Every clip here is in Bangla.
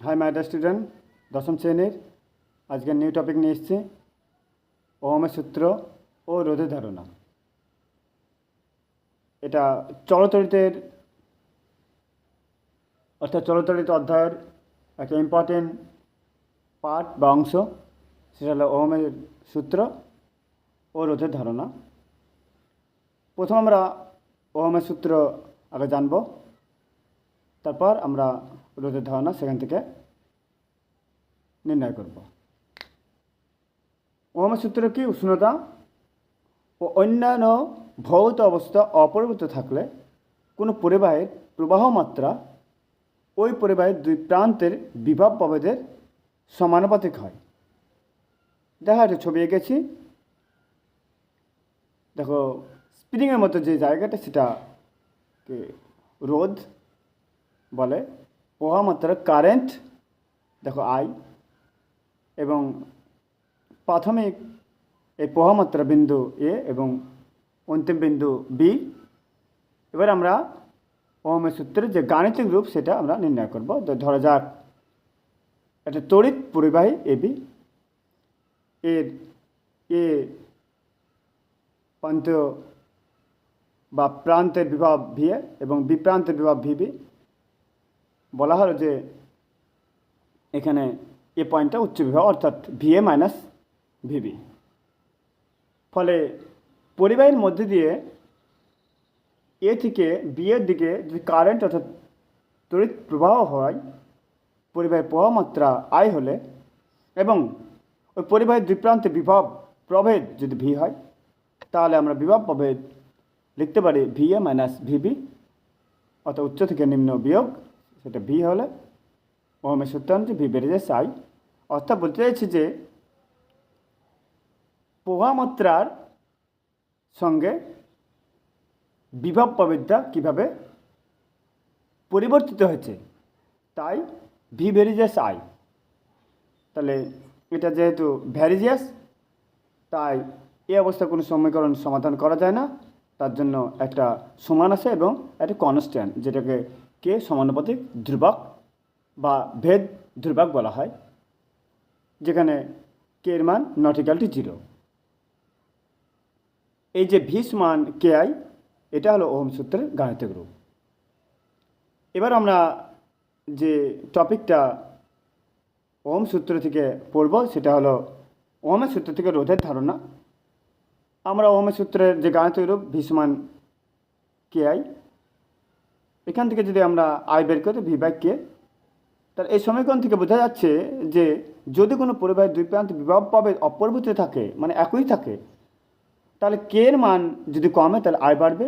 হাই মাই ডিয়ার স্টুডেন্ট, দশম শ্রেণীর আজকের নিউ টপিক নিয়ে এসেছি ওহমের সূত্র ও রোধের ধারণা। এটা চলতরিতের অর্থাৎ চলতরিত অধ্যায়ের একটা ইম্পর্টেন্ট পার্ট বা অংশ, সেটা হলো ওহমের সূত্র ও রোধের ধারণা। প্রথম আমরা ওহমের সূত্র আগে জানব, তারপর আমরা রোধের ধারণা সেখান থেকে নির্ণয় করব। ওহমের সূত্র কি? উষ্ণতা ও অন্যান্য ভৌত অবস্থা অপরিবর্তিত থাকলে কোনো পরিবাহের প্রবাহ মাত্রা ওই পরিবাহের দুই প্রান্তের বিভব প্রভেদের সমানুপাতিক হয়। দেখা একটা ছবি এঁকেছি, দেখো স্প্রিংয়ের মতো যে জায়গাটা সেটাকে রোধ বলে। প্রবাহ মাত্রা কারেন্ট দেখো আই, এবং প্রাথমিক এই প্রবাহ মাত্রা বিন্দু এ এবং অন্তিম বিন্দু বি। এবার আমরা ওহমের সূত্রের যে গাণিতিক রূপ সেটা আমরা নির্ণয় করব। ধরা যাক একটা তড়িৎ পরিবাহী এবি, এর এ প্রান্ত বা প্রান্তের বিভব ভিএ এবং বি প্রান্তের বিভব ভিবি। বলা হলো যে এখানে এ পয়েন্টটা উচ্চ বিভব অর্থাৎ ভিএ মাইনাস ভিবি। ফলে পরিবাহীর মধ্যে দিয়ে এ থেকে বি এর দিকে যদি কারেন্ট অর্থাৎ তড়িৎ প্রবাহ হয়, পরিবাহীর প্রবাহ মাত্রা আই হলে, এবং ওই পরিবাহীর দুই প্রান্তে বিভব প্রভেদ যদি ভি হয়, তাহলে আমরা বিভব প্রভেদ লিখতে পারি ভিএ মাইনাস ভিবি, অর্থাৎ উচ্চ থেকে নিম্ন বিয়োগ সেটা ভি হলে ওহমের সূত্র অনুযায়ী ভি বেড়ে যায় আই। অর্থাৎ বলতে চাইছি যে প্রবাহ মাত্রার সঙ্গে বিভব প্রভেদটা কীভাবে পরিবর্তিত হয়েছে, তাই ভি ভেরিজিয়াস আই। তাহলে এটা যেহেতু ভ্যারিজিয়াস, তাই এই অবস্থায় কোনো সমীকরণ সমাধান করা যায় না। তার জন্য একটা সমান আছে এবং একটা কনস্ট্যান্ট, যেটাকে কে সমানুপাতিক ধ্রুবক বা ভেদ ধ্রুবক বলা হয়, যেখানে কে এর মান নট ইকুয়াল টু 0। এই যে ভি সমান কে আই, এটা হলো ওহম সূত্রের গাণিতিক রূপ। এবার আমরা যে টপিকটা ওহম সূত্র থেকে পড়ব সেটা হলো ওহমের সূত্র থেকে রোধের ধারণা। আমরা ওহমের সূত্রের যে গাণিতিক রূপ ভি সমান কে আই, এখান থেকে যদি আমরা আই বের করি ভি বাই কে, তাহলে এই সমীকরণ থেকে বোঝা যাচ্ছে যে যদি কোনো পরিবাহের দুই প্রান্তে বিভব প্রভেদ অপরিবর্তিত থাকে, মানে একই থাকে, তাহলে কে এর মান যদি কমে তাহলে আই বাড়বে।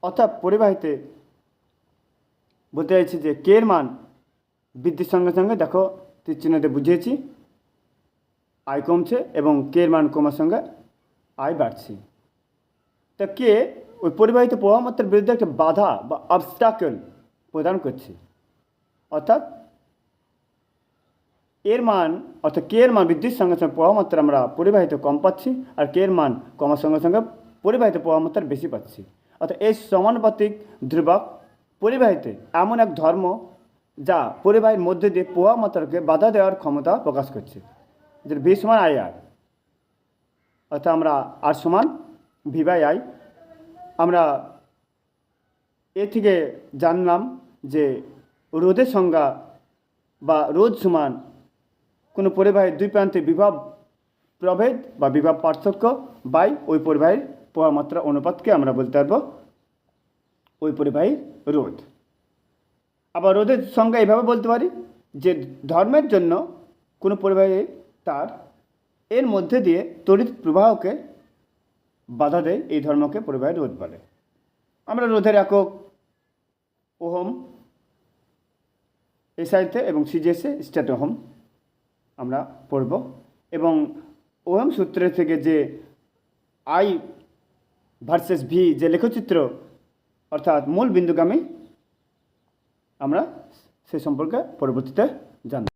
অর্থাৎ পরিবাহিতে বলতে চাইছি যে কে এর মান বৃদ্ধির সঙ্গে সঙ্গে, দেখো তীর চিহ্নতে বুঝিয়েছি, আই কমছে, এবং কে এর মান কমার সঙ্গে আই বাড়ছে। তা কে ওই পরিবাহিত প্রবাহ মাত্রার বিরুদ্ধে একটা বাধা বা অবস্টাকেল প্রদান করছে। অর্থাৎ এর মান অর্থাৎ কে এর মান বৃদ্ধির সঙ্গে সঙ্গে প্রবাহ মাত্রা আমরা পরিবাহিত কম পাচ্ছি, আর কে এর মান কমার সঙ্গে সঙ্গে পরিবাহিত প্রবাহ মাত্রা বেশি পাচ্ছি। অর্থাৎ এই সমানুপাতিক ধ্রুবক পরিবাহিতে এমন এক ধর্ম যা পরিবাহীর মধ্যে দিয়ে প্রবাহ মাত্রাকে বাধা দেওয়ার ক্ষমতা প্রকাশ করছে, যেটা ভি সমান আই আর। অর্থাৎ আমরা আর সমান ভি বাই আই। আমরা এ থেকে জানলাম যে রোধের সংজ্ঞা বা রোধ সমান কোনো পরিবাহীর দুই প্রান্তে বিভব প্রভেদ বা বিভব পার্থক্য বাই ওই পরিবাহীর প্রবাহ মাত্রা অনুপাতকে আমরা বলতে পারবো ওই পরিবাহীর রোধ। আবার রোধের সংজ্ঞা এইভাবে বলতে পারি যে ধর্মের জন্য কোনো পরিবাহী তার এর মধ্যে দিয়ে তড়িৎ প্রবাহকে বাধা দেয়, এই ধর্মকে পরিবাহীর রোধ বলে। আমরা রোধের একক ওহম এসআইতে এবং সিজিএসে স্ট্যাট ওহম আমরা পড়ব, এবং ওহম সূত্রের থেকে যে আই ভার্সেস ভি যে লেখচিত্র অর্থাৎ মূল বিন্দুগামী, আমরা সে সম্পর্কে পরবর্তীতে জানব।